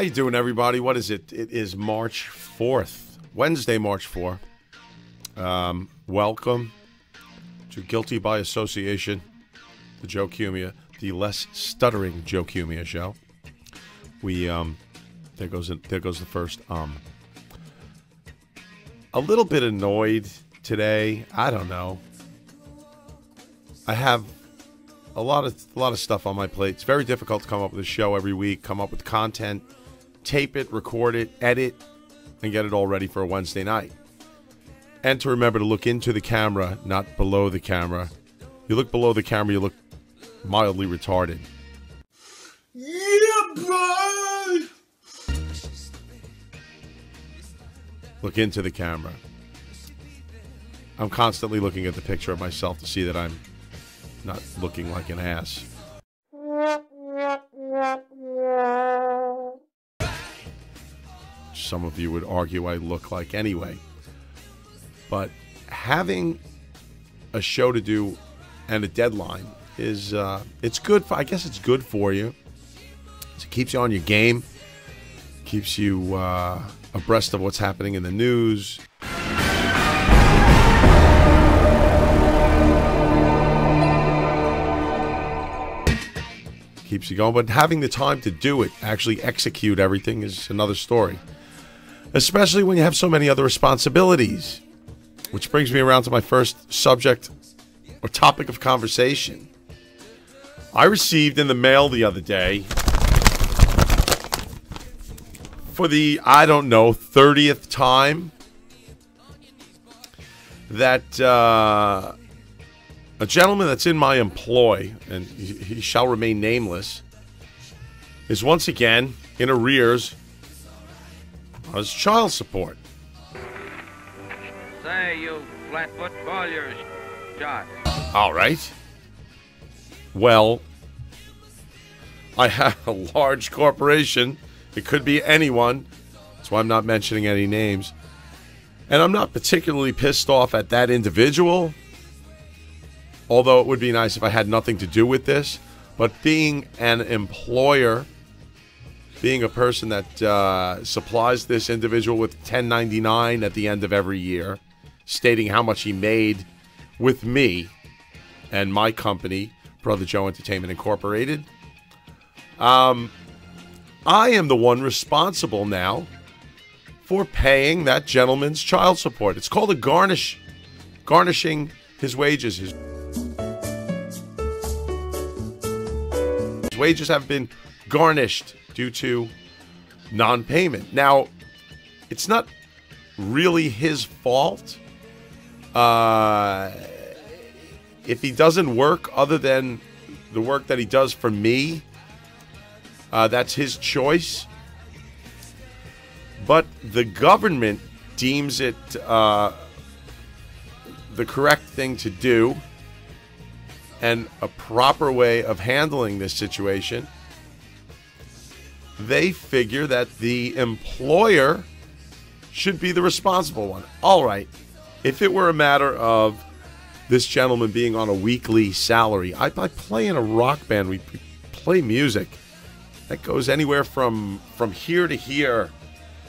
you doing, everybody? What is it? It is March 4th, Wednesday, March 4th. Welcome to Guilty by Association, the Joe Cumia, the less stuttering Joe Cumia show. We there goes the first a little bit annoyed today. I don't know. I have a lot of stuff on my plate. It's very difficult to come up with a show every week, come up with content, tape it, record it, edit, and get it all ready for a Wednesday night. And to remember to look into the camera, not below the camera. You look below the camera, you look mildly retarded. Yeah, boy! Look into the camera. I'm constantly looking at the picture of myself to see that I'm not looking like an ass. Some of you would argue I look like anyway. But having a show to do and a deadline is, it's good for, I guess it's good for you. It keeps you on your game. Keeps you abreast of what's happening in the news. Keeps you going, but having the time to do it, actually execute everything, is another story. Especially when you have so many other responsibilities. Which brings me around to my first subject or topic of conversation. I received in the mail the other day, for the, I don't know, 30th time, that a gentleman that's in my employ, and he shall remain nameless, is once again in arrears on his child support. Say, you flatfoot, call your shot. All right. Well, I have a large corporation. It could be anyone. That's why I'm not mentioning any names. And I'm not particularly pissed off at that individual. Although it would be nice if I had nothing to do with this. But being an employer, being a person that supplies this individual with 1099 at the end of every year, stating how much he made with me and my company, Brother Joe Entertainment Incorporated, I am the one responsible now for paying that gentleman's child support. It's called a garnish. Garnishing his wages. His wages have been garnished due to non-payment. Now, it's not really his fault. If he doesn't work other than the work that he does for me, that's his choice. But the government deems it the correct thing to do and a proper way of handling this situation. They figure that the employer should be the responsible one. All right. If it were a matter of this gentleman being on a weekly salary, I play in a rock band. We play music that goes anywhere from here to here.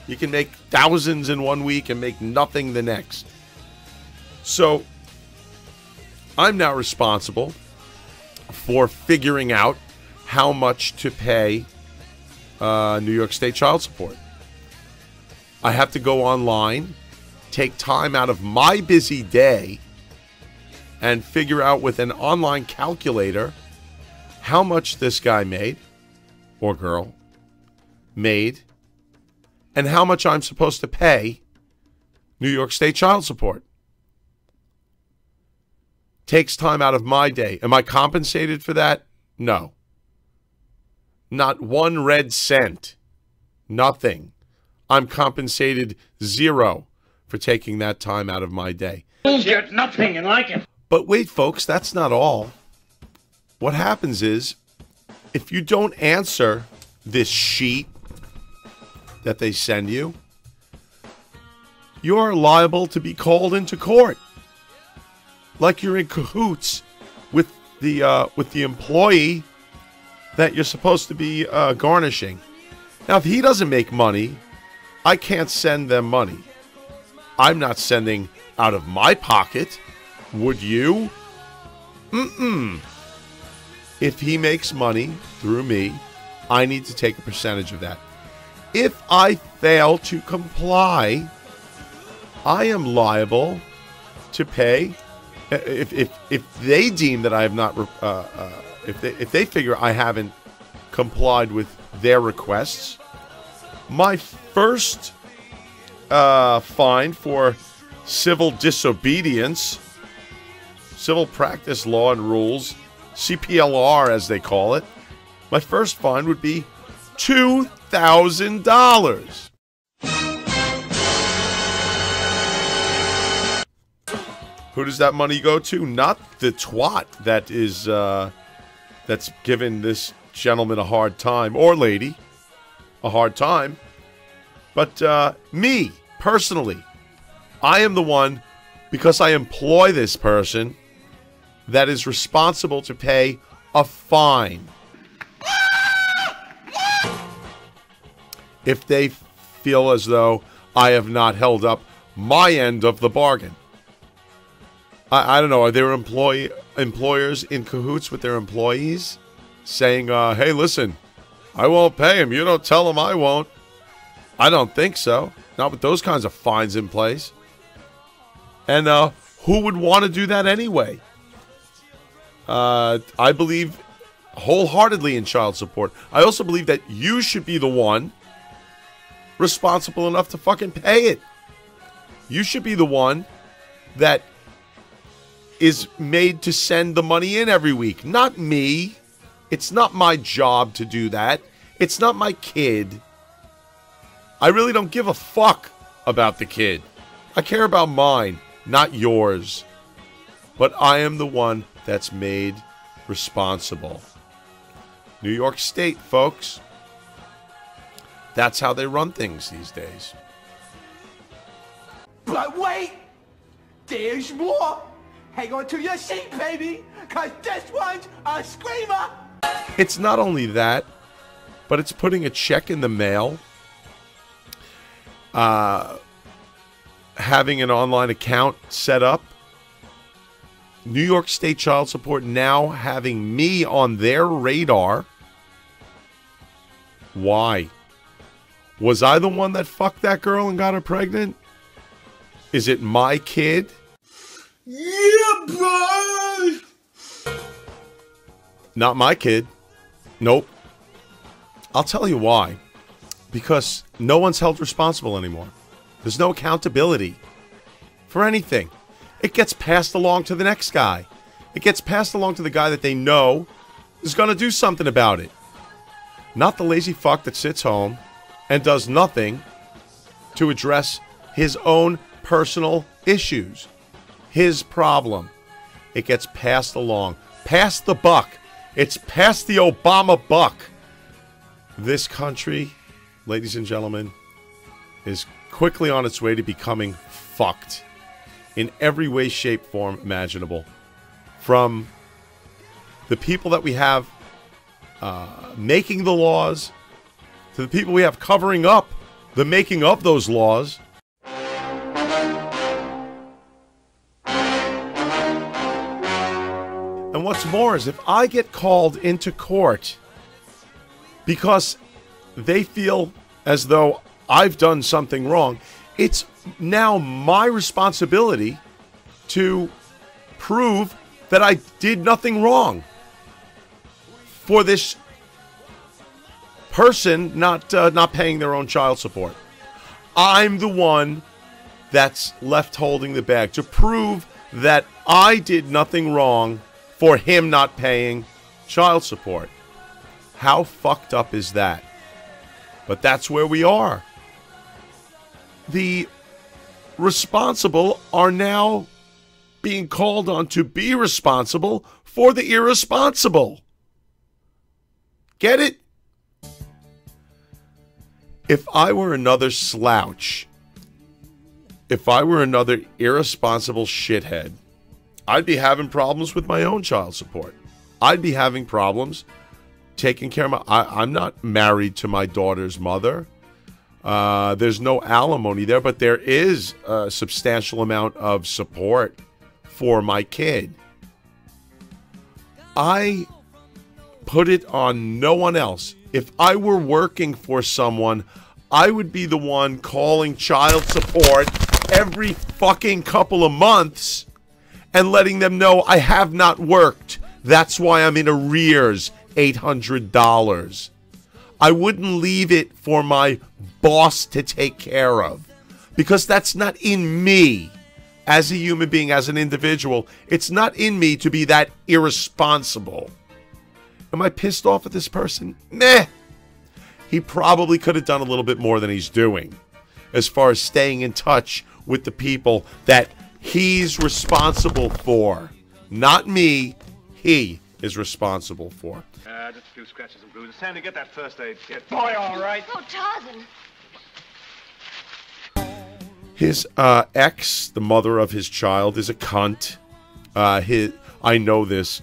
You can make thousands in one week and make nothing the next. So I'm now responsible for figuring out how much to pay New York State child support. I have to go online, take time out of my busy day, and figure out with an online calculator how much this guy made, or girl, made, and how much I'm supposed to pay New York State child support. Takes time out of my day. Am I compensated for that? No. Not 1 red cent. Nothing. I'm compensated 0 for taking that time out of my day. Bullshit, nothing, and like it. But wait, folks, that's not all. What happens is, if you don't answer this sheet that they send you, you're liable to be called into court. Like you're in cahoots with the employee that you're supposed to be garnishing. Now, if he doesn't make money, I can't send them money. I'm not sending out of my pocket. Would you? If he makes money through me, I need to take a percentage of that. If I fail to comply, I am liable to pay. If they deem that I have not, if they figure I haven't complied with their requests, my first fine for civil disobedience, civil practice law and rules, CPLR as they call it, my first fine would be $2,000. Who does that money go to? Not the twat that is that's given this gentleman a hard time, or lady a hard time, but me personally. I am the one, because I employ this person, that is responsible to pay a fine if they feel as though I have not held up my end of the bargain. I don't know, are there employers in cahoots with their employees saying, hey, listen, I won't pay him. You don't tell him I won't. I don't think so. Not with those kinds of fines in place. And who would want to do that anyway? I believe wholeheartedly in child support. I also believe that you should be the one responsible enough to fucking pay it. You should be the one that is made to send the money in every week, not me. It's not my job to do that. It's not my kid. I really don't give a fuck about the kid. I care about mine, not yours. But I am the one that's made responsible. New York State, folks. That's how they run things these days. But wait! There's more! Hang on to your seat, baby! Cause this one's a screamer! It's not only that, but it's putting a check in the mail, having an online account set up, New York State Child Support now having me on their radar. Why? Was I the one that fucked that girl and got her pregnant? Is it my kid? Yeah, bro! Not my kid. Nope. I'll tell you why. Because no one's held responsible anymore. There's no accountability for anything. It gets passed along to the next guy. It gets passed along to the guy that they know is going to do something about it. Not the lazy fuck that sits home and does nothing to address his own personal issues. His problem. It gets passed along. Pass the buck. It's past the Obama buck. This country, ladies and gentlemen, is quickly on its way to becoming fucked in every way, shape, form imaginable. From the people that we have making the laws to the people we have covering up the making of those laws. And what's more is if I get called into court because they feel as though I've done something wrong, it's now my responsibility to prove that I did nothing wrong for this person not paying their own child support. I'm the one that's left holding the bag to prove that I did nothing wrong for him not paying child support. How fucked up is that? But that's where we are. The responsible are now being called on to be responsible for the irresponsible. Get it? If I were another slouch, if I were another irresponsible shithead, I'd be having problems with my own child support. I'd be having problems taking care of I'm not married to my daughter's mother. There's no alimony there, but there is a substantial amount of support for my kid. I put it on no one else. If I were working for someone, I would be the one calling child support every fucking couple of months and letting them know I have not worked. That's why I'm in arrears, $800. I wouldn't leave it for my boss to take care of, because that's not in me as a human being, as an individual. It's not in me to be that irresponsible. Am I pissed off at this person? Meh. He probably could have done a little bit more than he's doing as far as staying in touch with the people that he's responsible for. Not me. He is responsible for. Just a few scratches and bruises. Sandy, get that first aid kit. Boy, all right. Oh, Tarzan. His ex, the mother of his child, is a cunt. I know this.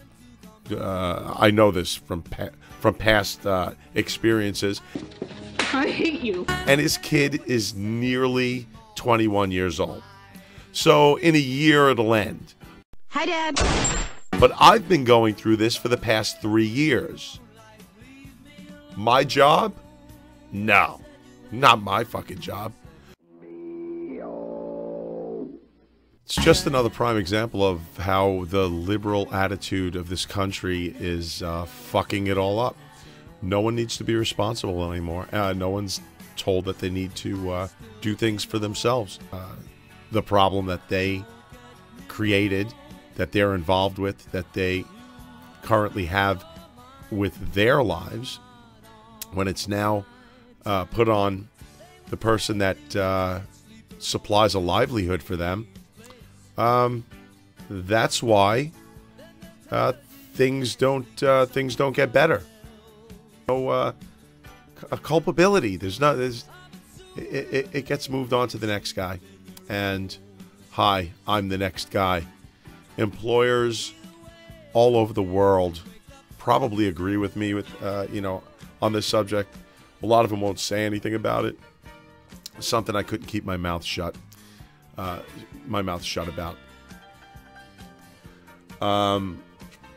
I know this from past experiences. I hate you. And his kid is nearly 21 years old. So in a year it'll end. Hi, Dad. But I've been going through this for the past 3 years. My job? No. Not my fucking job. It's just another prime example of how the liberal attitude of this country is fucking it all up. No one needs to be responsible anymore. No one's told that they need to do things for themselves. The problem that they created, that they're involved with, that they currently have with their lives, when it's now put on the person that supplies a livelihood for them, that's why things don't get better. No a culpability. It gets moved on to the next guy, and hi, I'm the next guy. Employers all over the world probably agree with me with on this subject. A lot of them won't say anything about it. Something I couldn't keep my mouth shut. About.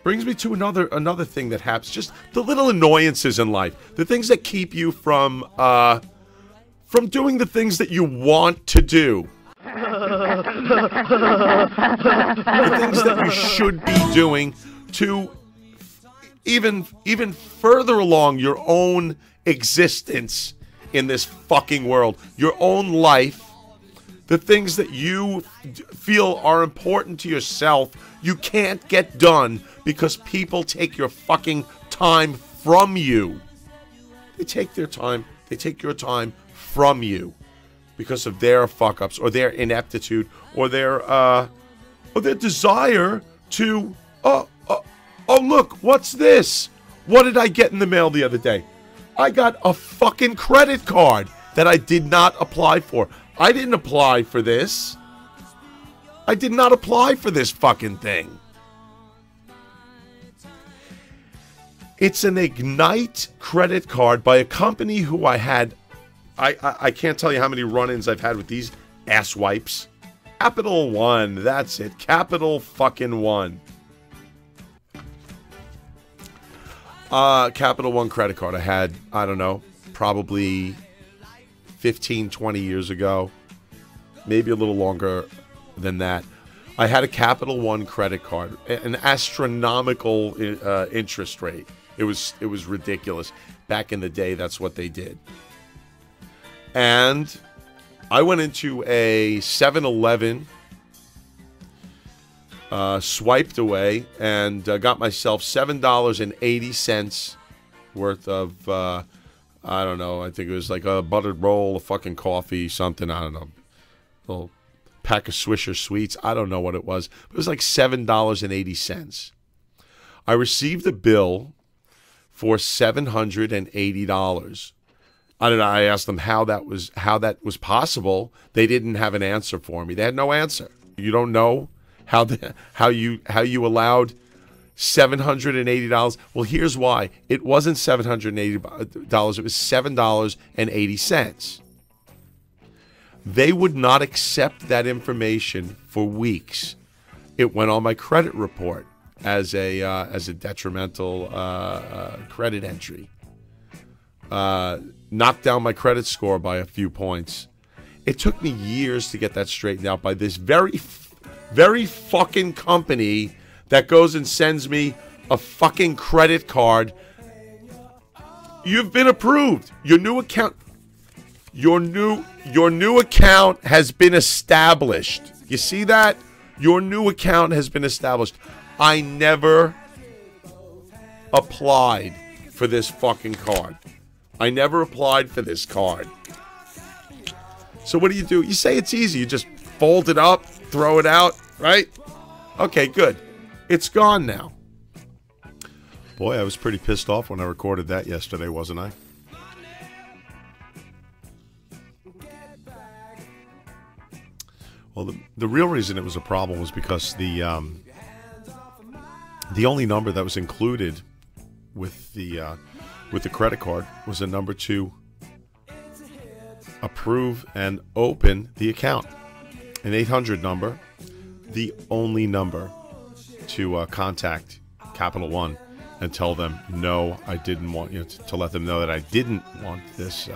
Brings me to another thing that happens. Just the little annoyances in life, the things that keep you from doing the things that you want to do. The things that you should be doing to even further along your own existence in this fucking world, your own life. The things that you feel are important to yourself, you can't get done because people take your fucking time from you. They take their time, they take your time from you because of their fuck-ups or their ineptitude or their desire to, oh, look, what's this? What did I get in the mail the other day? I got a fucking credit card that I did not apply for. I didn't apply for this. I did not apply for this fucking thing. It's an Ignite credit card by a company who I had. I can't tell you how many run-ins I've had with these ass wipes. Capital One, that's it. Capital fucking One. Capital One credit card I had, I don't know, probably 15, 20 years ago, maybe a little longer than that. I had a Capital One credit card, an astronomical interest rate. It was ridiculous. Back in the day, that's what they did. And I went into a 7-Eleven, swiped away, and got myself $7.80 worth of, I don't know, I think it was like a buttered roll, a fucking coffee, something, I don't know, a little pack of Swisher Sweets, I don't know what it was. It was like $7.80. I received a bill for $780. I don't know, I asked them how that was possible. They didn't have an answer for me. They had no answer. You don't know how you allowed $780. Well, here's why. It wasn't $780. It was $7.80. They would not accept that information for weeks. It went on my credit report as a detrimental credit entry. Knocked down my credit score by a few points. It took me years to get that straightened out by this very fucking company that goes and sends me a fucking credit card. You've been approved. Your new account has been established. You see that? Your new account has been established. I never applied for this fucking card. I never applied for this card. So what do? You say it's easy. You just fold it up, throw it out, right? Okay, good. It's gone now. Boy, I was pretty pissed off when I recorded that yesterday, wasn't I? Well, the real reason it was a problem was because the only number that was included with the credit card was a number to approve and open the account. An 800 number, the only number to contact Capital One and tell them, no, I didn't want you to let them know that I didn't want this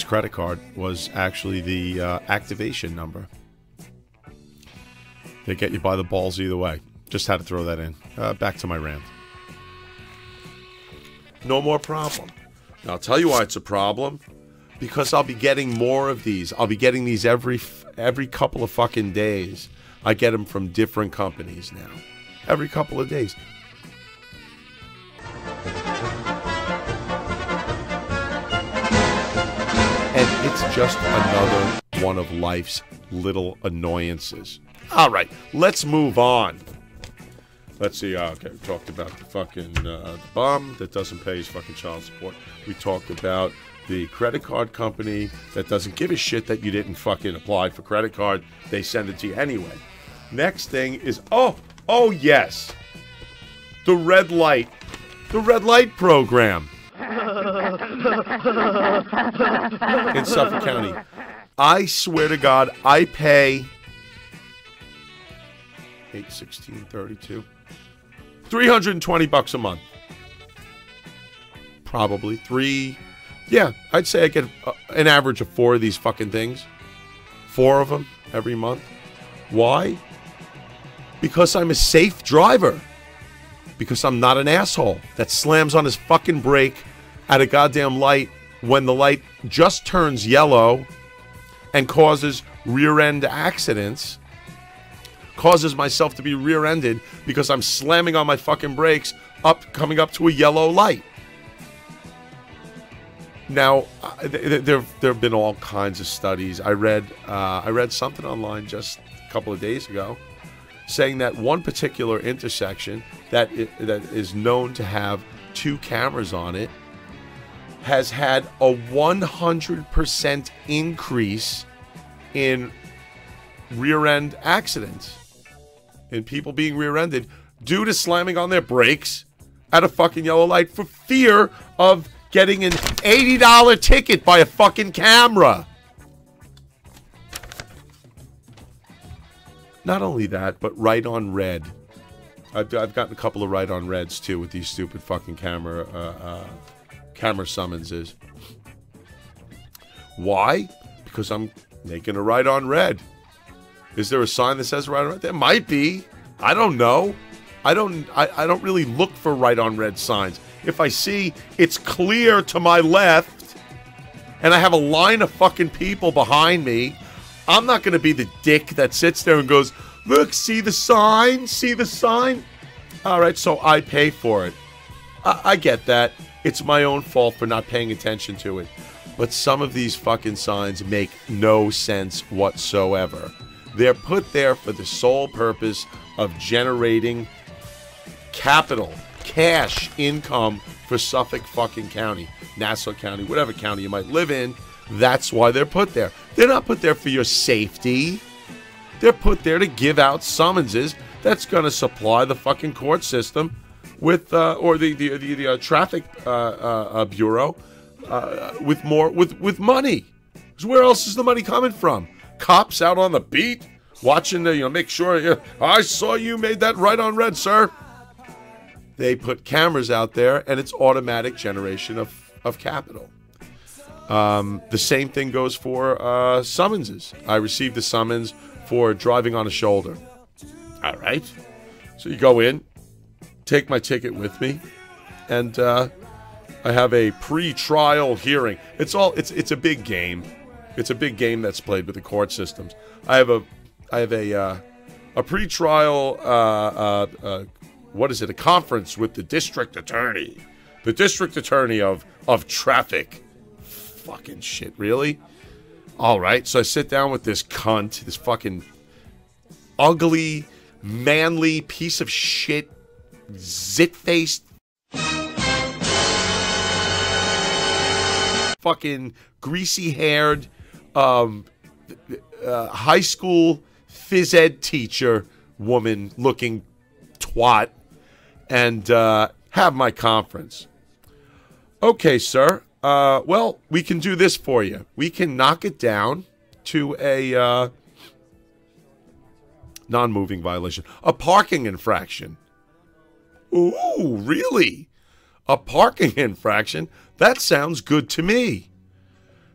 credit card was actually the activation number. They get you by the balls either way. Just had to throw that in. Back to my rant. No more problem. Now, I'll tell you why it's a problem. Because I'll be getting more of these. I'll be getting these every couple of fucking days. I get them from different companies now. Every couple of days. And it's just another one of life's little annoyances. All right, let's move on. Let's see. Okay, we talked about the fucking the bum that doesn't pay his fucking child support. We talked about the credit card company that doesn't give a shit that you didn't fucking apply for credit card. They send it to you anyway. Next thing is, oh yes, the red light program in Suffolk County. I swear to God, I pay $816.32, $320 a month, probably three. Yeah, I'd say I get an average of 4 of these fucking things. 4 of them every month. Why? Because I'm a safe driver. Because I'm not an asshole that slams on his fucking brake at a goddamn light when the light just turns yellow and causes rear-end accidents. Causes myself to be rear-ended because I'm slamming on my fucking brakes coming up to a yellow light. Now, there have been all kinds of studies. I read something online just a couple of days ago saying that one particular intersection that is known to have 2 cameras on it has had a 100% increase in rear-end accidents, in people being rear-ended due to slamming on their brakes at a fucking yellow light for fear of getting an $80 ticket by a fucking camera. Not only that, but right on red. I've gotten a couple of right on reds too with these stupid fucking camera summonses. Why? Because I'm making a right on red. Is there a sign that says right on red? There might be. I don't know. I don't really look for right on red signs. If I see it's clear to my left and I have a line of fucking people behind me, I'm not going to be the dick that sits there and goes, look, see the sign? See the sign? All right, so I pay for it. I get that. It's my own fault for not paying attention to it. But some of these fucking signs make no sense whatsoever. They're put there for the sole purpose of generating capital, cash income for Suffolk fucking County, Nassau County, whatever county you might live in. That's why they're put there. They're not put there for your safety. They're put there to give out summonses that's going to supply the fucking court system with, or the traffic bureau with money. 'Cause where else is the money coming from? Cops out on the beat watching to make sure. I saw you made that right on red, sir. They put cameras out there, and it's automatic generation of capital. The same thing goes for summonses. I received a summons for driving on a shoulder. All right. So you go in, take my ticket with me, and I have a pre-trial hearing. It's a big game. It's a big game that's played with the court systems. I have a pre-trial a conference with the district attorney. The district attorney of traffic. Fucking shit, really? All right, so I sit down with this cunt, this fucking ugly, manly piece of shit, zit-faced, fucking greasy-haired, high school phys ed teacher woman looking twat, and have my conference. Okay, sir. Well, we can do this for you. We can knock it down to a non-moving violation, a parking infraction. Ooh, really? A parking infraction? That sounds good to me.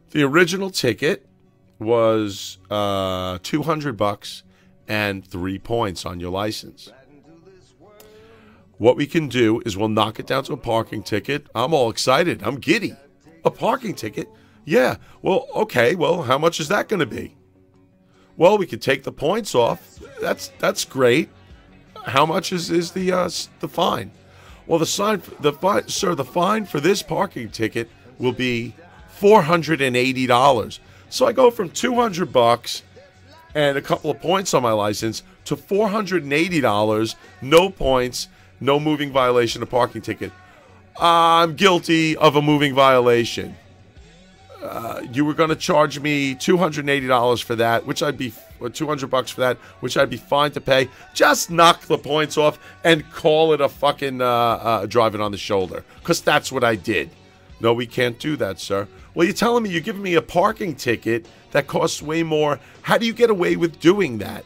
The original ticket was $200 and 3 points on your license. What we can do is we'll knock it down to a parking ticket. I'm all excited. I'm giddy. A parking ticket? Yeah. Well, okay. Well, how much is that going to be? Well, we could take the points off. That's great. How much is the fine? Well, the fine for this parking ticket will be $480. So I go from $200 and a couple of points on my license to $480, no points, no moving violation, a parking ticket. I'm guilty of a moving violation. You were going to charge me $280 for that, which I'd be $200 for that, which I'd be fine to pay. Just knock the points off and call it a fucking driving on the shoulder, because that's what I did. No, we can't do that, sir. Well, you're telling me you're giving me a parking ticket that costs way more. How do you get away with doing that?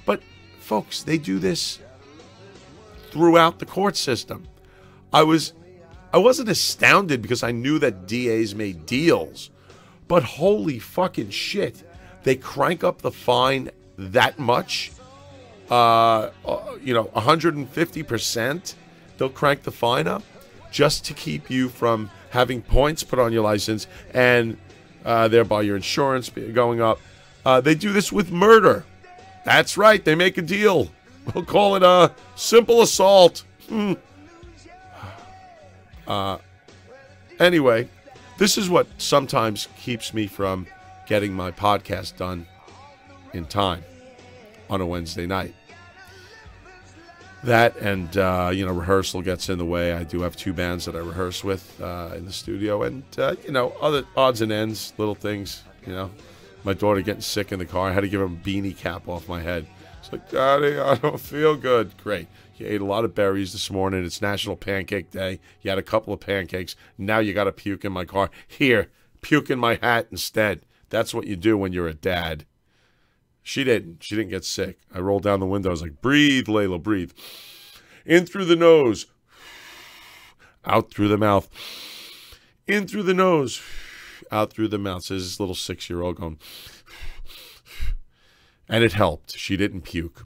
But, folks, they do this throughout the court system. I wasn't astounded because I knew that DAs made deals, but holy fucking shit, they crank up the fine that much. 150%. They'll crank the fine up just to keep you from having points put on your license and thereby your insurance going up. They do this with murder. That's right. They make a deal. We'll call it a simple assault. Anyway, this is what sometimes keeps me from getting my podcast done in time on a Wednesday night. That and, rehearsal gets in the way. I do have two bands that I rehearse with in the studio and, other odds and ends, little things, My daughter getting sick in the car. I had to give her a beanie cap off my head. It's like, Daddy, I don't feel good. Great. You ate a lot of berries this morning. It's National Pancake Day. You had a couple of pancakes. Now you got to puke in my car. Here, puke in my hat instead. That's what you do when you're a dad. She didn't. She didn't get sick. I rolled down the window. I was like, breathe, Layla, breathe. In through the nose. Out through the mouth. In through the nose. Out through the mouth. So this little 6-year-old going. And it helped. She didn't puke.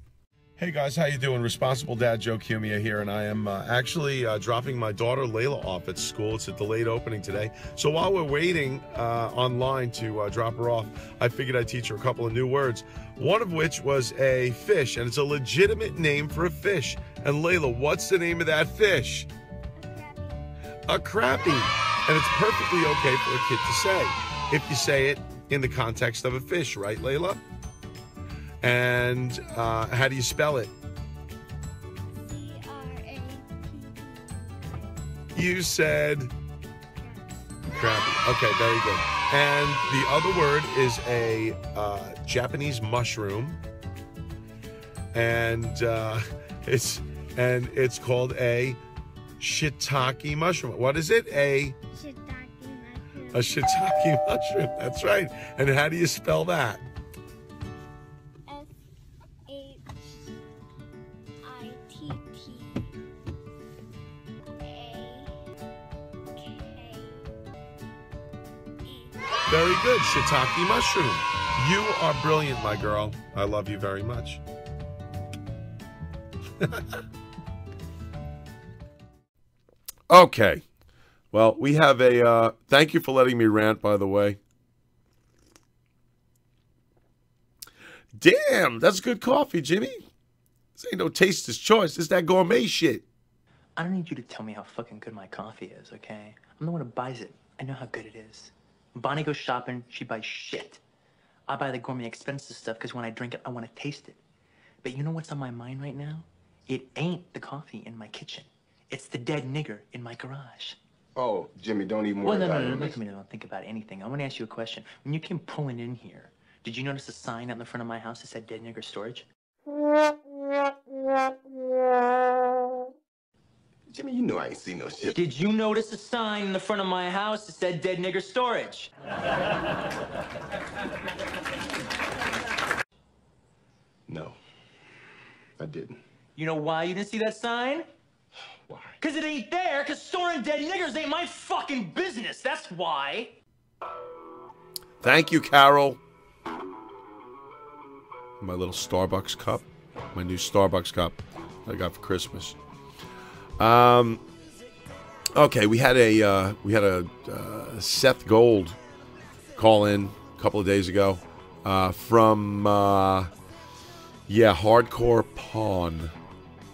Hey guys, how you doing? Responsible Dad Joe Cumia here, and I am actually dropping my daughter Layla off at school. It's a delayed opening today. So while we're waiting online to drop her off, I figured I'd teach her a couple of new words. One of which was a fish, and it's a legitimate name for a fish. And Layla, what's the name of that fish? A crappie. And it's perfectly okay for a kid to say, if you say it in the context of a fish, right, Layla? And how do you spell it? You said crappie. Okay, very good. And the other word is a Japanese mushroom and it's called a shiitake mushroom. What is it? A shiitake mushroom. That's right. And how do you spell that? Very good, shiitake mushroom. You are brilliant, my girl. I love you very much. Okay. Well, we have a, thank you for letting me rant, by the way. Damn, that's good coffee, Jimmy. This ain't no taster's choice. This is that gourmet shit. I don't need you to tell me how fucking good my coffee is, okay? I'm the one who buys it. I know how good it is. When Bonnie goes shopping, she buys shit. I buy the gourmet expensive stuff because when I drink it, I want to taste it. But you know what's on my mind right now? It ain't the coffee in my kitchen. It's the dead nigger in my garage. Oh, Jimmy, don't even Well, worry no, about it. look at me, don't think about anything. I want to ask you a question. When you came pulling in here, did you notice a sign out in the front of my house that said dead nigger storage? Jimmy, you know I ain't seen no shit. Did you notice a sign in the front of my house that said dead nigger storage? No, I didn't. You know why you didn't see that sign? Why? Because it ain't there, because storing dead niggers ain't my fucking business, that's why. Thank you, Carol. My little Starbucks cup. My new Starbucks cup I got for Christmas. Okay, we had a Seth Gold call in a couple of days ago from Hardcore Pawn,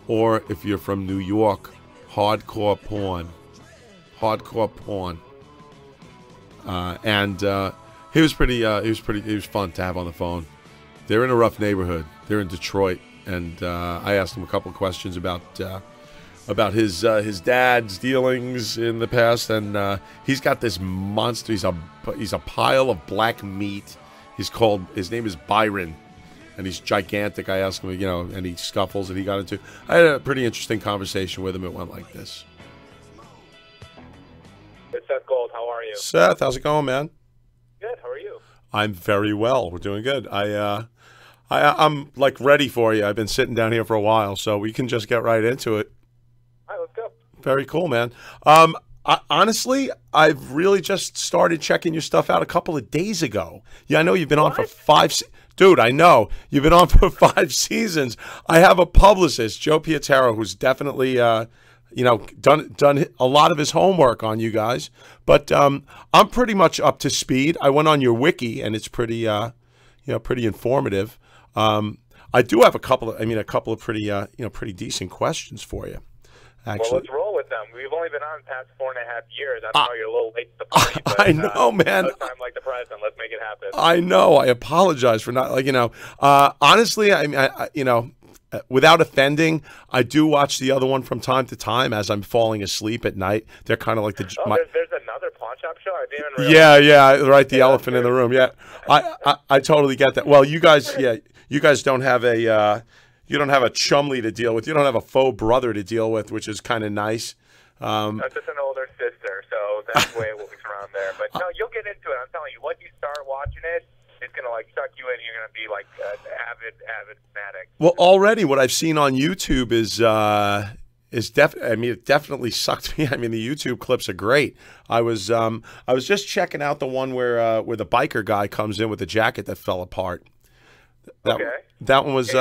or if you're from New York, Hardcore Porn. Hardcore Porn. And he was fun to have on the phone. They're in a rough neighborhood. They're in Detroit, and I asked him a couple of questions about his dad's dealings in the past, and he's got this monster. He's a pile of black meat. His name is Byron, and he's gigantic. I asked him, any scuffles that he got into. I had a pretty interesting conversation with him. It went like this. It's Seth Gold. How are you? Seth, how's it going, man? Good. How are you? I'm very well. We're doing good. I'm like ready for you. I've been sitting down here for a while, so we can just get right into it. All right, let's go. Very cool, man. Honestly, I've really just started checking your stuff out a couple of days ago. Yeah, I know you've been on for 5 Dude, I know. You've been on for 5 seasons. I have a publicist, Joe Pietero, who's definitely done a lot of his homework on you guys. But I'm pretty much up to speed. I went on your wiki, and it's pretty pretty informative. I do have a couple of pretty decent questions for you. Actually. Well, let's roll with them. We've only been on the past 4.5 years. I know you're a little late to the party, but I know, man. No time like the present. Let's make it happen. I know. I apologize for not, honestly, without offending, I do watch the other one from time to time as I'm falling asleep at night. They're kind of like there's another pawn shop show? I didn't even realize. Yeah, right, the elephant in the room. Yeah, I totally get that. Well, you guys don't have a you don't have a chumley to deal with. You don't have a faux brother to deal with, which is kind of nice. That's just an older sister, so that's the way it works around there. But no, you'll get into it. I'm telling you, once you start watching it, it's gonna suck you in. You're gonna be like an avid fanatic. Well, already what I've seen on YouTube it definitely sucked me. I mean, the YouTube clips are great. I was just checking out the one where the biker guy comes in with the jacket that fell apart. That one was.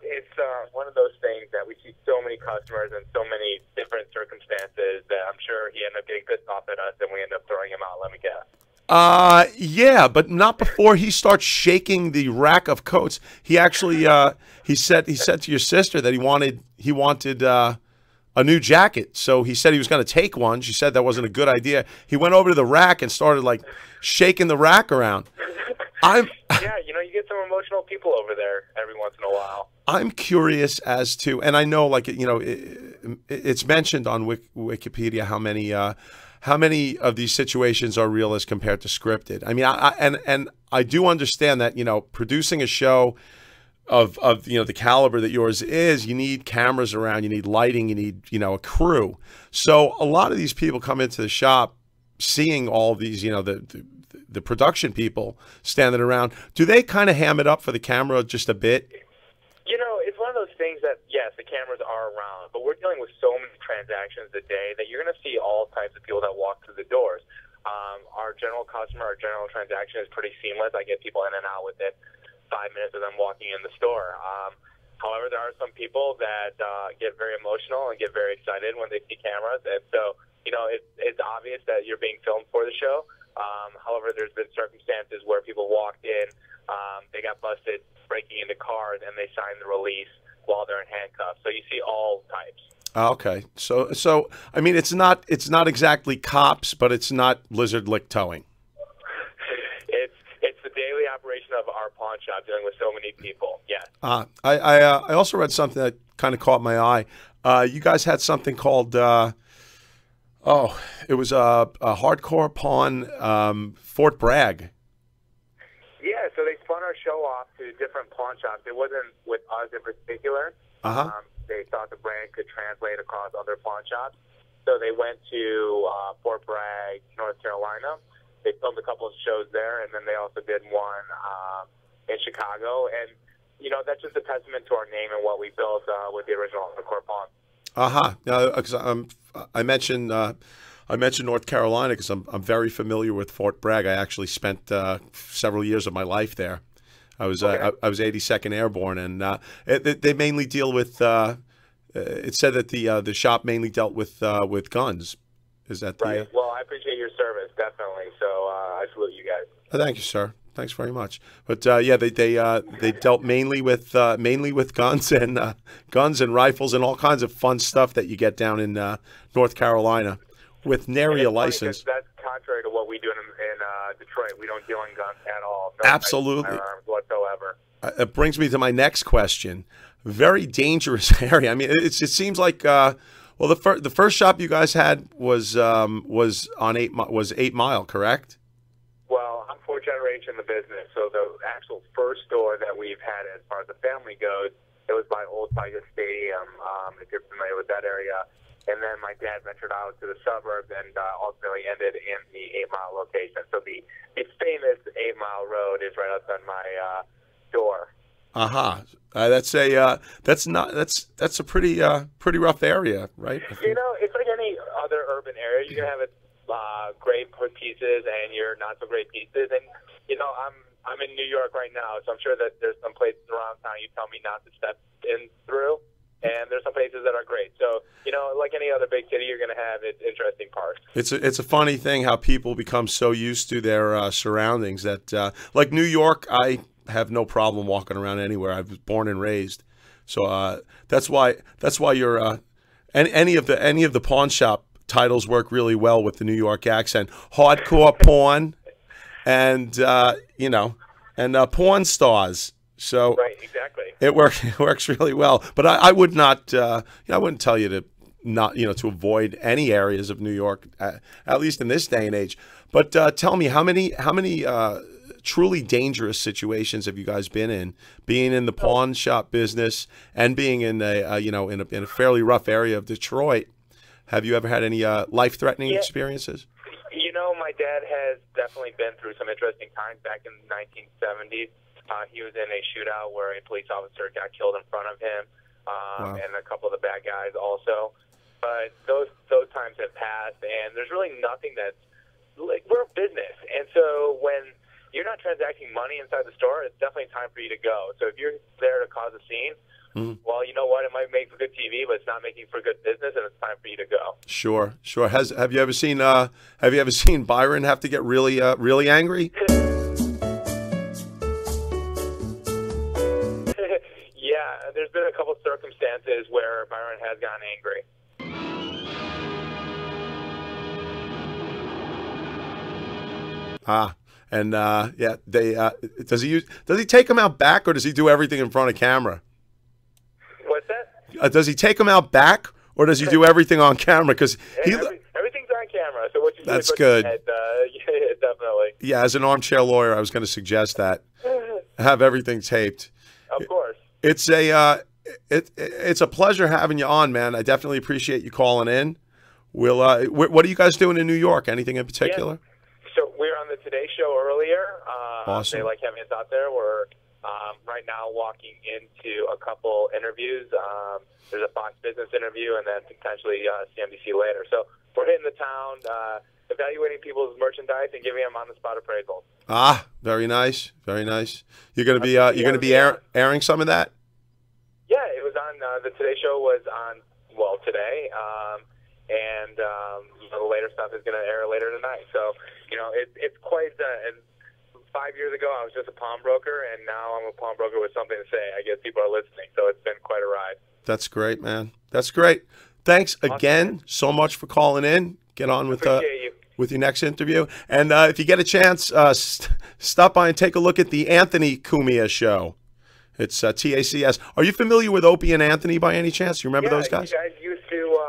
It's one of those things that we see so many customers in so many different circumstances that I'm sure he ended up getting pissed off at us, and we end up throwing him out. Let me guess. Yeah, but not before he starts shaking the rack of coats. He actually, he said to your sister that he wanted a new jacket. So he said he was going to take one. She said that wasn't a good idea. He went over to the rack and started shaking the rack around. Yeah, you get some emotional people over there every once in a while. I'm curious as to, and I know, it's mentioned on Wikipedia how many of these situations are real as compared to scripted. I mean, I do understand that producing a show of the caliber that yours is, you need cameras around, you need lighting, you need a crew. So a lot of these people come into the shop seeing all these the production people standing around. Do they kind of ham it up for the camera just a bit? It's one of those things that, yes, the cameras are around, but we're dealing with so many transactions a day that you're going to see all types of people that walk through the doors. Our general customer, our general transaction is pretty seamless. I get people in and out within 5 minutes of them walking in the store. However, there are some people that get very emotional and get very excited when they see cameras, and so it's obvious that you're being filmed for the show. However, there's been circumstances where people walked in, they got busted breaking into cars, and they signed the release while they're in handcuffs. So you see all types. Okay, so I mean, it's not exactly cops, but it's not lizard lick towing. It's the daily operation of our pawn shop, dealing with so many people. Yes. I also read something that kind of caught my eye. You guys had something called it was a hardcore pawn, Fort Bragg. Yeah, so they spun our show off to different pawn shops. It wasn't with us in particular. They thought the brand could translate across other pawn shops. So they went to Fort Bragg, North Carolina. They filmed a couple of shows there, and then they also did one in Chicago. And, that's just a testament to our name and what we built with the original Hardcore Pawn. I mentioned North Carolina because I'm very familiar with Fort Bragg. I actually spent several years of my life there. I was 82nd Airborne, and they mainly deal with. It said that the shop mainly dealt with guns. Is that right? Well, I appreciate your service, definitely. So I salute you guys. Thank you, sir. Thanks very much. But they dealt mainly with guns and rifles and all kinds of fun stuff that you get down in North Carolina with nary a license. That's contrary to what we do in Detroit. We don't deal in guns at all. No absolutely. Whatsoever. It brings me to my next question. Very dangerous area. I mean, it seems like the first shop you guys had was on 8 Mile, correct? Well, I'm fourth generation in the business, so the actual first store that we've had as far as the family goes, it was by Old Tiger Stadium, if you're familiar with that area. And then my dad ventured out to the suburbs and ultimately ended in the 8 Mile location. So the famous 8 Mile Road is right outside my door. That's a pretty rough area, right? It's like any other urban area. You're gonna have great pieces and your not so great pieces. And I'm in New York right now, so I'm sure that there's some places around town you tell me not to step in through. And there's some places that are great. So, like any other big city, you're going to have its interesting parts. It's a funny thing how people become so used to their surroundings that, like New York, I have no problem walking around anywhere. I was born and raised, so that's why you're any of the pawn shop titles work really well with the New York accent. Hardcore Pawn, and Pawn Stars. So right, exactly. It works really well. But I would not. I wouldn't tell you to not to avoid any areas of New York, at least in this day and age. But tell me, how many truly dangerous situations have you guys been in? Being in the pawn shop business and being in a fairly rough area of Detroit, have you ever had any life-threatening experiences? My dad has definitely been through some interesting times back in the 1970s. He was in a shootout where a police officer got killed in front of him, wow. And a couple of the bad guys also. But those times have passed, and there's really nothing that's like, we're a business, and so when you're not transacting money inside the store, it's definitely time for you to go. So if you're there to cause a scene, well, you know what? It might make for good TV, but it's not making for good business, and it's time for you to go. Sure. Have you ever seen Byron have to get really angry? Yeah, there's been a couple of circumstances where Byron has gotten angry. Does he take them out back, or does he do everything in front of camera? What's that? Does he take them out back, or does he do everything on camera? Because everything's on camera. So what you that's good. Yeah, definitely. Yeah, as an armchair lawyer, I was going to suggest that have everything taped. Of course. It's it's a pleasure having you on, man. I definitely appreciate you calling in. We'll what are you guys doing in New York? Anything in particular? Yeah. So we were on the Today Show earlier. Awesome. They like having us out there. We're right now walking into a couple interviews. There's a Fox Business interview and then potentially CNBC later. So we're hitting the town, evaluating people's merchandise and giving them on-the-spot appraisals. Ah, very nice, very nice. You're gonna be airing some of that. Yeah, it was on the Today Show was on today, and the later stuff is going to air later tonight. So it's quite. And 5 years ago, I was just a pawnbroker, and now I'm a pawnbroker with something to say. I guess people are listening, so it's been quite a ride. That's great, man. That's great. Thanks again so much for calling in. Get on with your next interview. And if you get a chance, stop by and take a look at the Anthony Cumia show. It's TACS. Are you familiar with Opie and Anthony by any chance? You remember those guys? You guys used to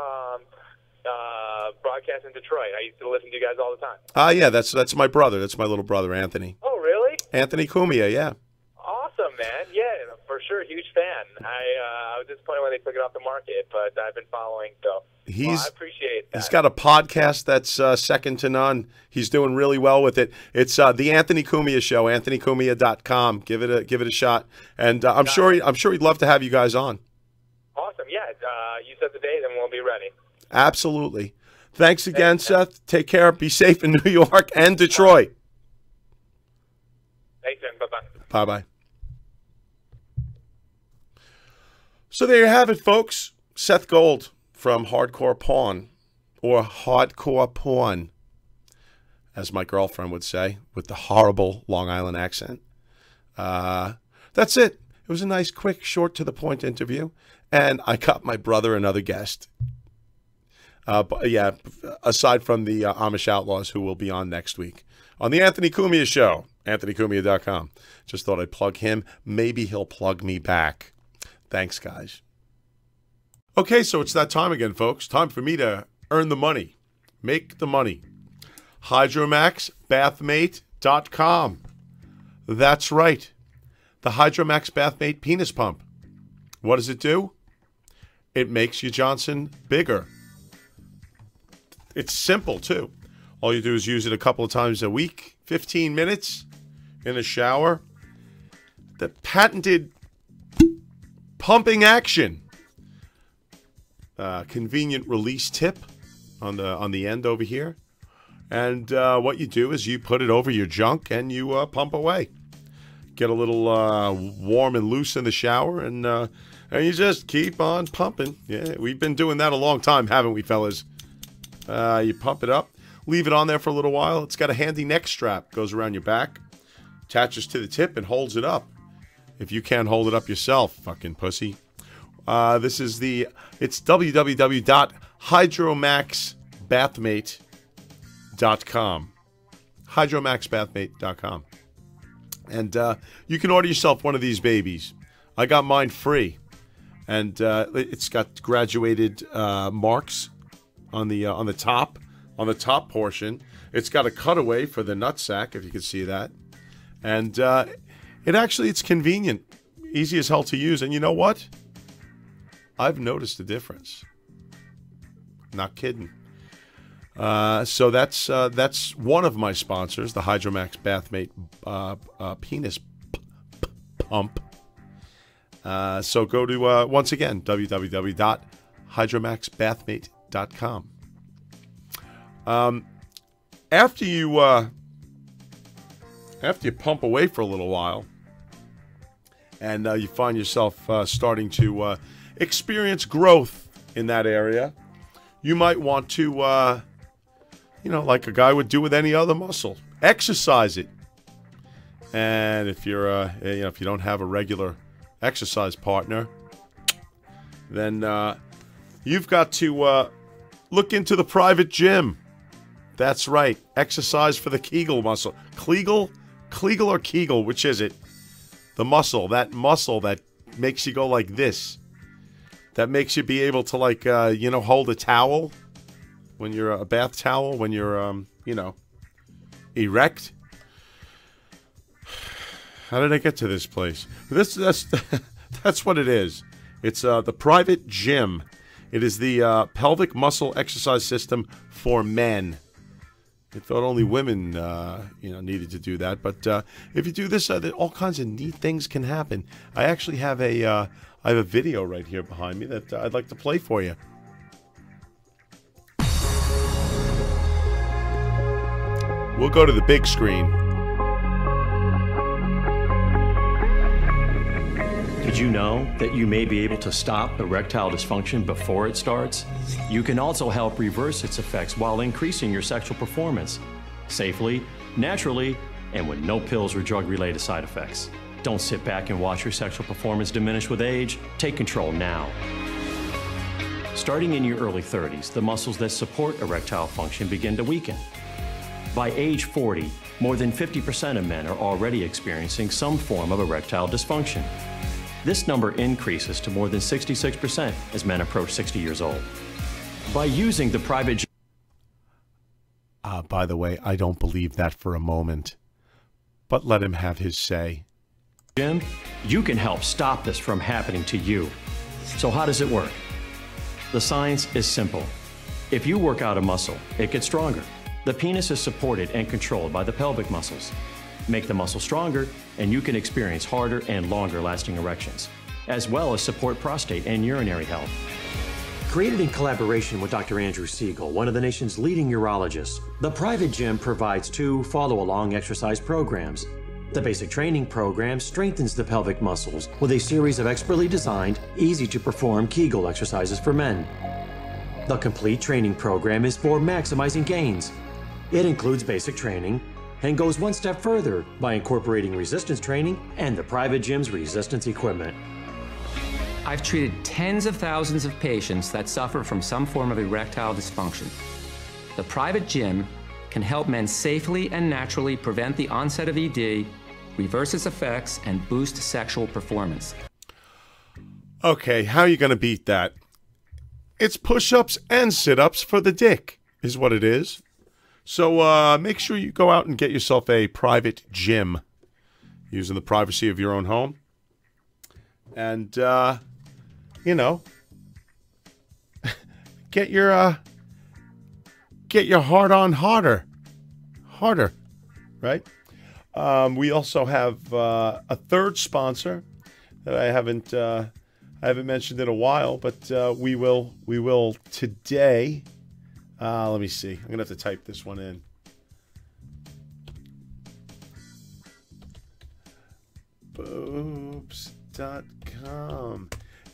broadcast in Detroit. I used to listen to you guys all the time. Yeah, that's my brother. That's my little brother, Anthony. Oh, really? Anthony Cumia, yeah. Awesome, man. Yeah, for sure. Huge fan. I was disappointed when they took it off the market, but I've been following, so I appreciate that. He's got a podcast that's second to none. He's doing really well with it. It's the Anthony Cumia Show, anthonycumia.com. Give it a shot, and I'm sure he'd love to have you guys on. Awesome. Yeah, you set the date, and we'll be ready. Absolutely. Thanks again, Seth. Take care. Be safe in New York and Detroit. Thanks, man. Bye Bye-bye. bye. So there you have it, folks. Seth Gold from Hardcore Pawn, or Hardcore Porn, as my girlfriend would say, with the horrible Long Island accent. That's it. It was a nice, quick, short, to-the-point interview, and I got my brother another guest. But yeah, aside from the Amish Outlaws, who will be on next week on the Anthony Cumia Show, anthonycumia.com. Just thought I'd plug him. Maybe he'll plug me back. Thanks, guys. Okay, so it's that time again, folks. Time for me to earn the money. Make the money. HydromaxBathmate.com. That's right. The Hydromax Bathmate Penis Pump. What does it do? It makes your Johnson bigger. It's simple, too. All you do is use it a couple of times a week, 15 minutes in the shower. The patented pumping action. Convenient release tip on the end over here. And what you do is you put it over your junk and you pump away. Get a little warm and loose in the shower, and you just keep on pumping. Yeah, we've been doing that a long time, haven't we, fellas? You pump it up, leave it on there for a little while. It's got a handy neck strap, goes around your back, attaches to the tip, and holds it up. If you can't hold it up yourself, fucking pussy. It's www.hydromaxbathmate.com. Hydromaxbathmate.com. And you can order yourself one of these babies. I got mine free. And it's got graduated marks on the top portion. It's got a cutaway for the nutsack, if you can see that. And it's convenient. Easy as hell to use. And you know what? I've noticed a difference. Not kidding. So that's one of my sponsors, the Hydromax Bathmate Penis Pump. So go to, once again, www.hydromaxbathmate.com. After you pump away for a little while, and you find yourself starting to experience growth in that area, you might want to, like a guy would do with any other muscle, exercise it. And if you're, if you don't have a regular exercise partner, then you've got to look into the private gym. That's right, exercise for the Kegel muscle. Kegel or Kegel, which is it? The muscle, that makes you go like this. That makes you be able to, like, hold a towel when you're a bath towel, when you're, erect. How did I get to this place? That's what it is. It's the Private Gym. It is the pelvic muscle exercise system for men. I thought only women, needed to do that. But if you do this, all kinds of neat things can happen. I actually have a video right here behind me that I'd like to play for you. We'll go to the big screen. Did you know that you may be able to stop erectile dysfunction before it starts? You can also help reverse its effects while increasing your sexual performance safely, naturally, and with no pills or drug-related side effects. Don't sit back and watch your sexual performance diminish with age. Take control now. Starting in your early 30s, the muscles that support erectile function begin to weaken. By age 40, more than 50% of men are already experiencing some form of erectile dysfunction. This number increases to more than 66% as men approach 60 years old. By using the Private Gym... By the way, I don't believe that for a moment. But let him have his say. Gym, you can help stop this from happening to you. So how does it work? The science is simple. If you work out a muscle, it gets stronger. The penis is supported and controlled by the pelvic muscles. Make the muscle stronger, and you can experience harder and longer lasting erections, as well as support prostate and urinary health. Created in collaboration with Dr. Andrew Siegel, one of the nation's leading urologists, the Private Gym provides 2 follow-along exercise programs. The basic training program strengthens the pelvic muscles with a series of expertly designed, easy-to-perform Kegel exercises for men. The complete training program is for maximizing gains. It includes basic training and goes one step further by incorporating resistance training and the Private Gym's resistance equipment. I've treated tens of thousands of patients that suffer from some form of erectile dysfunction. The Private Gym can help men safely and naturally prevent the onset of ED, reverse its effects, and boost sexual performance. Okay, how are you going to beat that? It's push-ups and sit-ups for the dick, is what it is. So make sure you go out and get yourself a private gym using the privacy of your own home. And, get your heart on harder, right? We also have a third sponsor that I haven't mentioned in a while, but we will today. Let me see. I'm gonna have to type this one in. Boobs.com.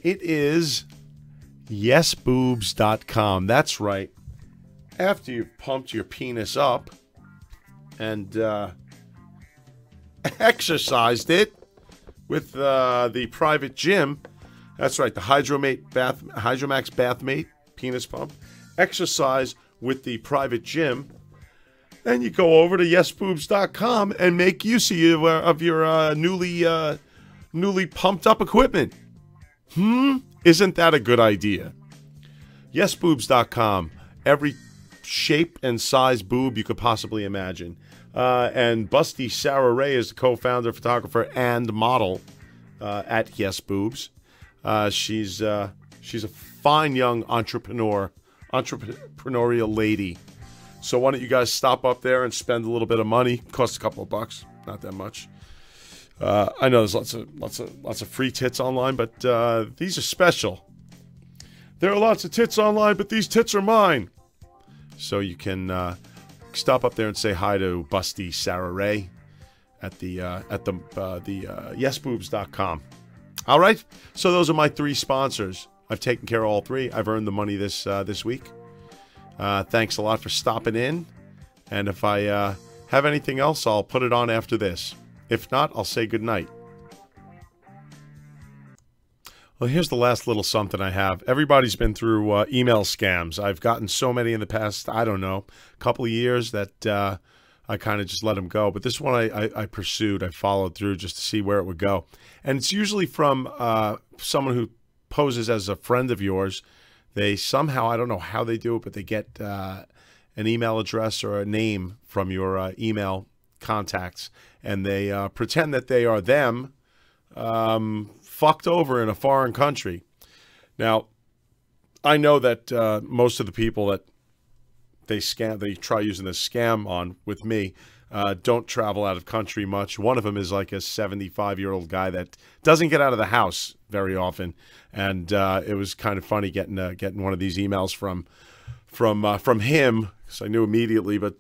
It is yesboobs.com. That's right. After you've pumped your penis up and exercised it with the Private Gym. That's right. The Hydromax Bathmate penis pump. Exercise with the Private Gym. Then you go over to yesboobs.com and make use of your newly pumped up equipment. Isn't that a good idea? Yesboobs.com. Every shape and size boob you could possibly imagine. And Busty Sarah Ray is the co-founder, photographer, and model at YesBoobs. She's a fine young entrepreneurial lady. So why don't you guys stop up there and spend a little bit of money? Costs a couple of bucks, not that much. I know there's lots of free tits online, but these are special. There are lots of tits online, but these tits are mine. So you can stop up there and say hi to Busty Sarah Ray at the yesboobs.com. All right. So those are my 3 sponsors. I've taken care of all 3. I've earned the money this week. Thanks a lot for stopping in. And if I have anything else, I'll put it on after this. If not, I'll say goodnight. Well, here's the last little something I have. Everybody's been through email scams. I've gotten so many in the past, I don't know, couple of years that I kind of just let them go. But this one I pursued. I followed through just to see where it would go. And it's usually from someone who poses as a friend of yours. They somehow, I don't know how they do it, but they get an email address or a name from your email contacts. And they pretend that they are them. fucked over in a foreign country. Now, I know that most of the people that they try using this scam on with me, don't travel out of country much. One of them is like a 75-year-old guy that doesn't get out of the house very often, and it was kind of funny getting one of these emails from him, because I knew immediately. But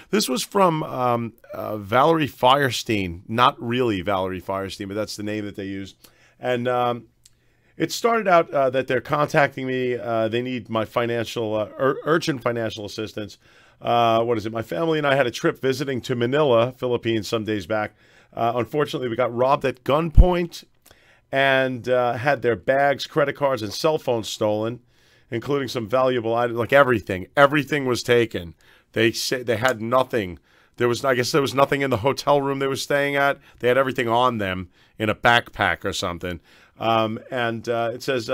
this was from Valerie Firestein, not really Valerie Firestein, but that's the name that they used, and it started out that they're contacting me. They need my urgent financial assistance. What is it? My family and I had a trip visiting to Manila, Philippines, some days back. Unfortunately, we got robbed at gunpoint and had their bags, credit cards, and cell phones stolen, including some valuable items, like everything. Everything was taken. They said they had nothing. I guess there was nothing in the hotel room they were staying at. They had everything on them in a backpack or something. And it says,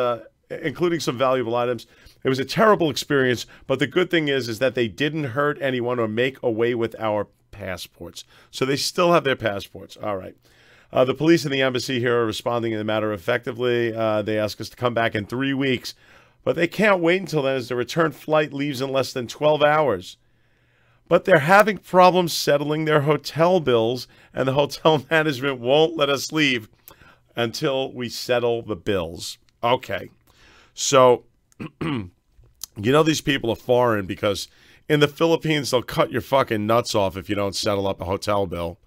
including some valuable items. It was a terrible experience, but the good thing is that they didn't hurt anyone or make away with our passports. So they still have their passports. All right. The police and the embassy here are responding in the matter effectively. They ask us to come back in 3 weeks, but they can't wait until then, as the return flight leaves in less than 12 hours. But they're having problems settling their hotel bills, and the hotel management won't let us leave until we settle the bills. Okay. So, you know these people are foreign because in the Philippines, they'll cut your fucking nuts off if you don't settle up a hotel bill,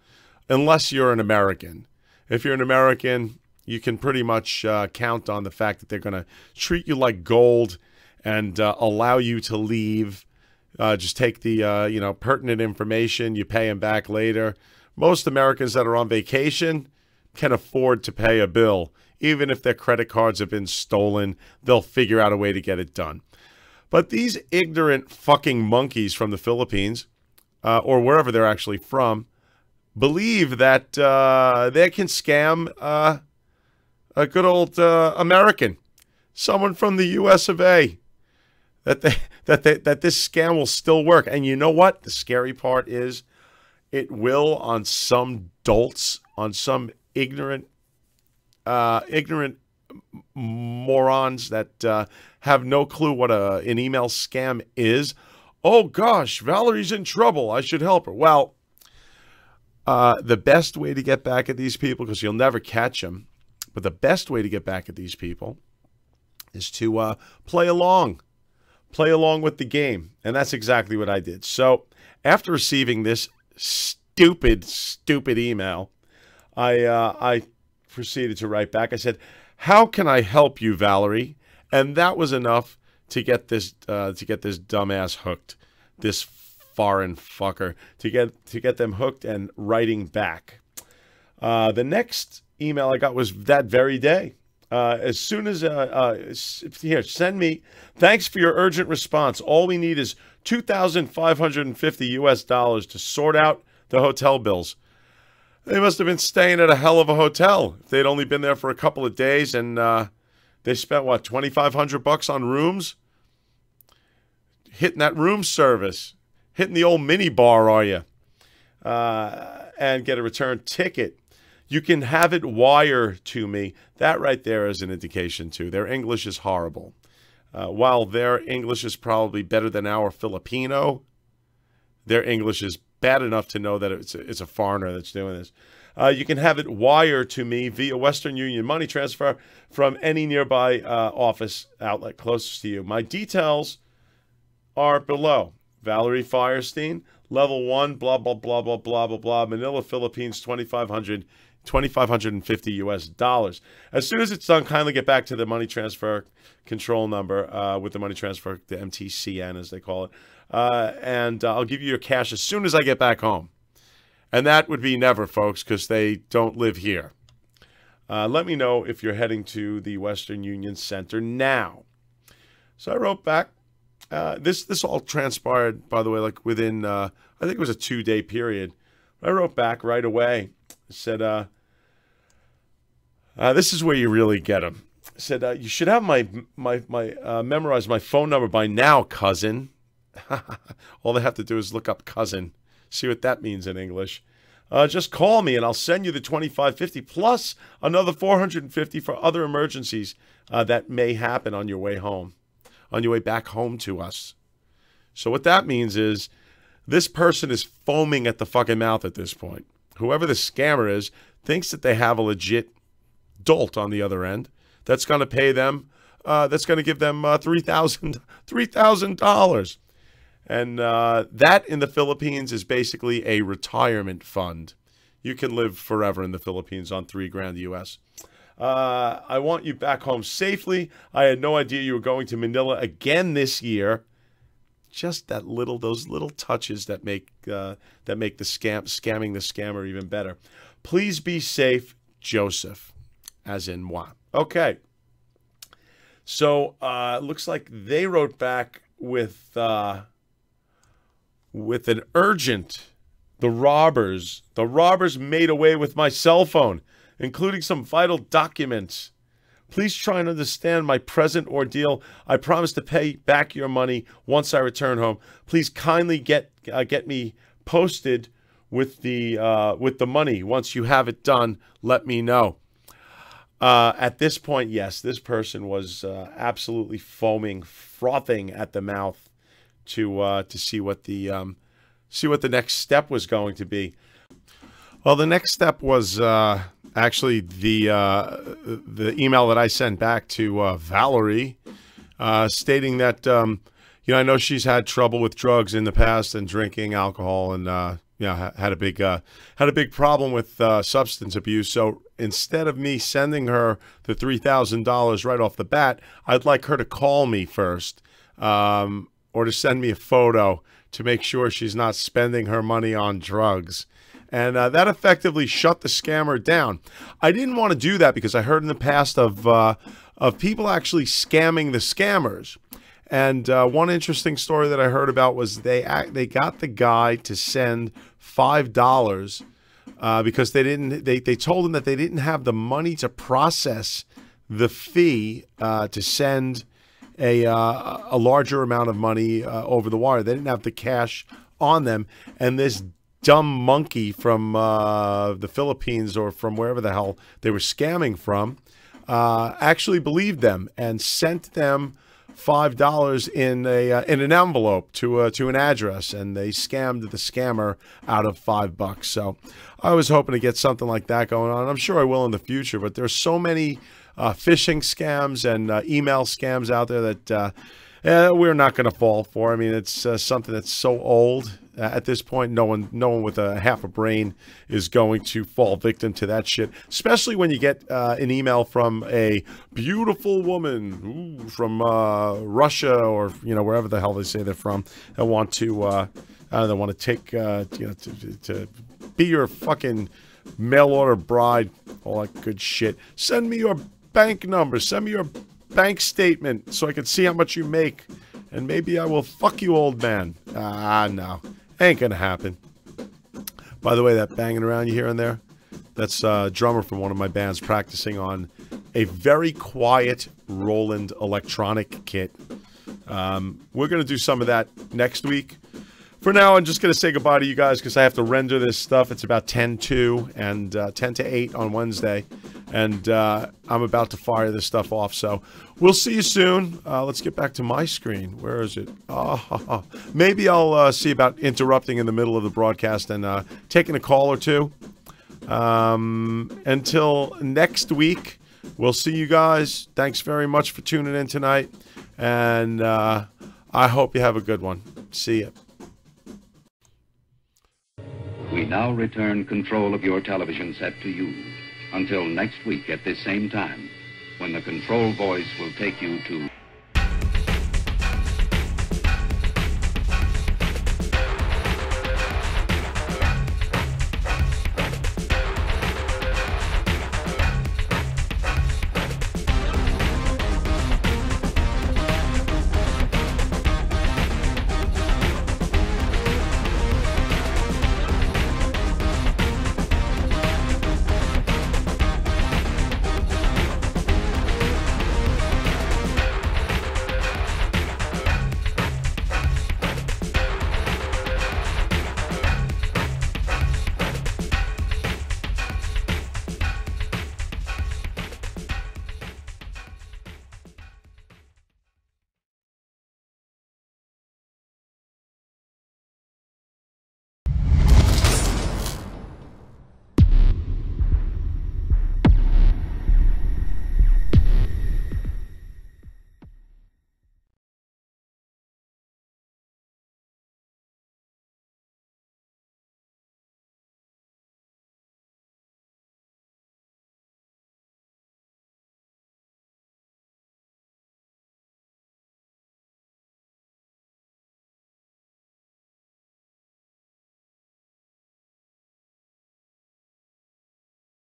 unless you're an American. If you're an American, you can pretty much count on the fact that they're going to treat you like gold and allow you to leave. Just take the pertinent information. You pay them back later. Most Americans that are on vacation can afford to pay a bill. Even if their credit cards have been stolen, they'll figure out a way to get it done. But these ignorant fucking monkeys from the Philippines, or wherever they're actually from, believe that they can scam a good old American, someone from the U.S. of A., that this scam will still work. And you know what? The scary part is it will on some dolts, on some ignorant morons that have no clue what an email scam is. Oh, gosh, Valerie's in trouble. I should help her. Well, the best way to get back at these people, because you'll never catch them, but the best way to get back at these people is to play along. Play along with the game. And that's exactly what I did. So after receiving this stupid email, I proceeded to write back. I said, "How can I help you, Valerie?" And that was enough to get this dumbass hooked, this foreign fucker, to get them hooked and writing back. The next email I got was that very day. As soon as here, send me. Thanks for your urgent response. All we need is $2,550 to sort out the hotel bills. They must have been staying at a hell of a hotel. If they'd only been there for a couple of days, and they spent what, $2,500 on rooms? Hitting that room service, hitting the old mini bar, are you? And get a return ticket. You can have it wire to me. That right there is an indication, too. Their English is horrible. While their English is probably better than our Filipino, their English is bad enough to know that it's a foreigner that's doing this. You can have it wire to me via Western Union money transfer from any nearby office outlet closest to you. My details are below. Valerie Firestein, level 1, blah, blah, blah, blah, blah, blah, blah, Manila, Philippines, $2,550 US. As soon as it's done, kindly get back to the money transfer control number with the money transfer, the MTCN as they call it, and I'll give you your cash as soon as I get back home. And that would be never, folks, because they don't live here. Let me know if you're heading to the Western Union Center now. So I wrote back. This all transpired, by the way, like within, I think it was a 2-day period. I wrote back right away. I said, this is where you really get them. I said, you should have memorized my phone number by now, cousin. All they have to do is look up cousin, see what that means in English. just call me and I'll send you the $25.50 plus another $450 for other emergencies that may happen on your way home, on your way back home to us. So what that means is this person is foaming at the fucking mouth at this point. Whoever the scammer is thinks that they have a legit dolt on the other end that's going to pay them, that's going to give them $3,000. And that in the Philippines is basically a retirement fund. You can live forever in the Philippines on $3,000 US. I want you back home safely. I had no idea you were going to Manila again this year. Just those little touches that make the scamming the scammer even better. Please be safe, Joseph, as in moi. Okay. So looks like they wrote back with an urgent. The robbers made away with my cell phone, including some vital documents. Please try and understand my present ordeal. I promise to pay back your money once I return home. Please kindly get me posted with the money. Once you have it done, let me know. At this point, yes, this person was absolutely foaming, frothing at the mouth to see what the next step was going to be. Well, the next step was actually the email that I sent back to Valerie, stating that I know she's had trouble with drugs in the past and drinking alcohol, and had a big problem with substance abuse. So instead of me sending her the $3,000 right off the bat, I'd like her to call me first, or to send me a photo to make sure she's not spending her money on drugs. And that effectively shut the scammer down. I didn't want to do that because I heard in the past of people actually scamming the scammers. And one interesting story that I heard about was they got the guy to send $5 because they told him that they didn't have the money to process the fee to send a larger amount of money over the wire. They didn't have the cash on them, and this dumb monkey from the Philippines or from wherever the hell they were scamming from actually believed them and sent them $5 in an envelope to an address, and they scammed the scammer out of $5. So I was hoping to get something like that going on. I'm sure I will in the future, but there's so many phishing scams and email scams out there that we're not going to fall for. I mean, it's something that's so old at this point. No one with a half a brain is going to fall victim to that shit. Especially when you get an email from a beautiful woman from Russia or wherever the hell they say they're from, that want to take to be your fucking mail order bride, all that good shit. Send me your bank number. Send me your bank statement so I can see how much you make, and maybe I will fuck you, old man. No, ain't gonna happen. By the way, that banging around you hear in there, that's a drummer from one of my bands practicing on a very quiet Roland electronic kit. We're gonna do some of that next week. For now, I'm just going to say goodbye to you guys because I have to render this stuff. It's about 10-2 and 10 to 8 on Wednesday. And I'm about to fire this stuff off. So we'll see you soon. Let's get back to my screen. Where is it? Maybe I'll see about interrupting in the middle of the broadcast and taking a call or two. Until next week, we'll see you guys. Thanks very much for tuning in tonight. And I hope you have a good one. See ya. We now return control of your television set to you until next week at this same time, when the control voice will take you to